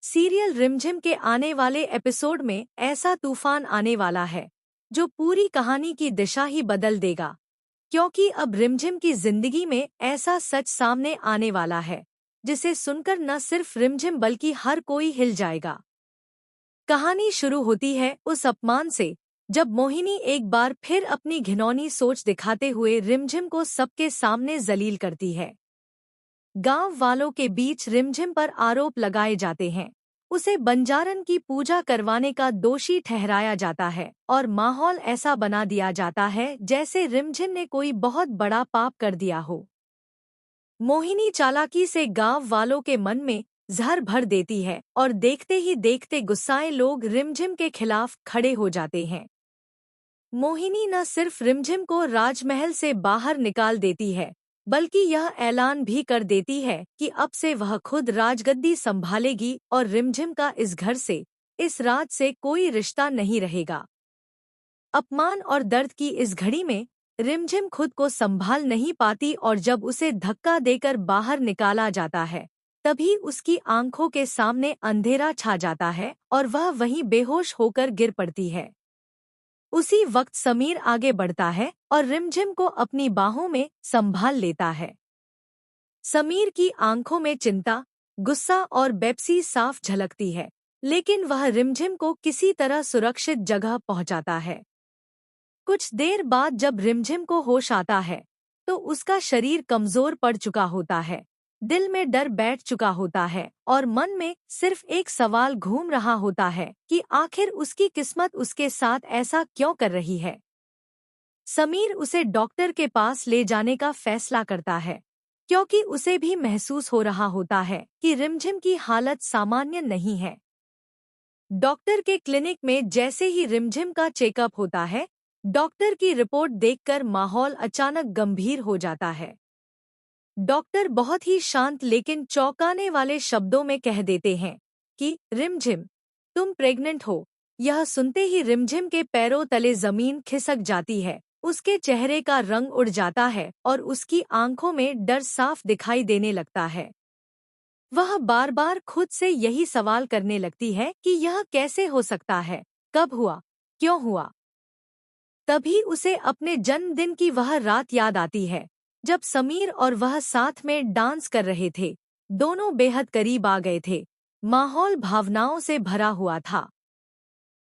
Serial रिमझिम के आने वाले एपिसोड में ऐसा तूफान आने वाला है जो पूरी कहानी की दिशा ही बदल देगा। क्योंकि अब रिमझिम की जिंदगी में ऐसा सच सामने आने वाला है जिसे सुनकर न सिर्फ रिमझिम बल्कि हर कोई हिल जाएगा। कहानी शुरू होती है उस अपमान से जब मोहिनी एक बार फिर अपनी घिनौनी सोच दिखाते हुए रिमझिम को सबके सामने जलील करती है। गांव वालों के बीच रिमझिम पर आरोप लगाए जाते हैं। उसे बंजारन की पूजा करवाने का दोषी ठहराया जाता है और माहौल ऐसा बना दिया जाता है जैसे रिमझिम ने कोई बहुत बड़ा पाप कर दिया हो। मोहिनी चालाकी से गांव वालों के मन में जहर भर देती है और देखते ही देखते गुस्साए लोग रिमझिम के खिलाफ खड़े हो जाते हैं। मोहिनी न सिर्फ रिमझिम को राजमहल से बाहर निकाल देती है बल्कि यह ऐलान भी कर देती है कि अब से वह खुद राजगद्दी संभालेगी और रिमझिम का इस घर से, इस राज से कोई रिश्ता नहीं रहेगा। अपमान और दर्द की इस घड़ी में रिमझिम खुद को संभाल नहीं पाती और जब उसे धक्का देकर बाहर निकाला जाता है तभी उसकी आंखों के सामने अंधेरा छा जाता है और वह वहीं बेहोश होकर गिर पड़ती है। उसी वक्त समीर आगे बढ़ता है और रिमझिम को अपनी बाहों में संभाल लेता है। समीर की आंखों में चिंता, गुस्सा और बेपसी साफ झलकती है, लेकिन वह रिमझिम को किसी तरह सुरक्षित जगह पहुंचाता है। कुछ देर बाद जब रिमझिम को होश आता है तो उसका शरीर कमजोर पड़ चुका होता है, दिल में डर बैठ चुका होता है और मन में सिर्फ एक सवाल घूम रहा होता है कि आखिर उसकी किस्मत उसके साथ ऐसा क्यों कर रही है। समीर उसे डॉक्टर के पास ले जाने का फैसला करता है क्योंकि उसे भी महसूस हो रहा होता है कि रिमझिम की हालत सामान्य नहीं है। डॉक्टर के क्लिनिक में जैसे ही रिमझिम का चेकअप होता है, डॉक्टर की रिपोर्ट देखकर माहौल अचानक गंभीर हो जाता है। डॉक्टर बहुत ही शांत लेकिन चौंकाने वाले शब्दों में कह देते हैं कि रिमझिम, तुम प्रेग्नेंट हो। यह सुनते ही रिमझिम के पैरों तले जमीन खिसक जाती है, उसके चेहरे का रंग उड़ जाता है और उसकी आंखों में डर साफ दिखाई देने लगता है। वह बार बार खुद से यही सवाल करने लगती है कि यह कैसे हो सकता है, कब हुआ, क्यों हुआ। तभी उसे अपने जन्मदिन की वह रात याद आती है जब समीर और वह साथ में डांस कर रहे थे। दोनों बेहद करीब आ गए थे, माहौल भावनाओं से भरा हुआ था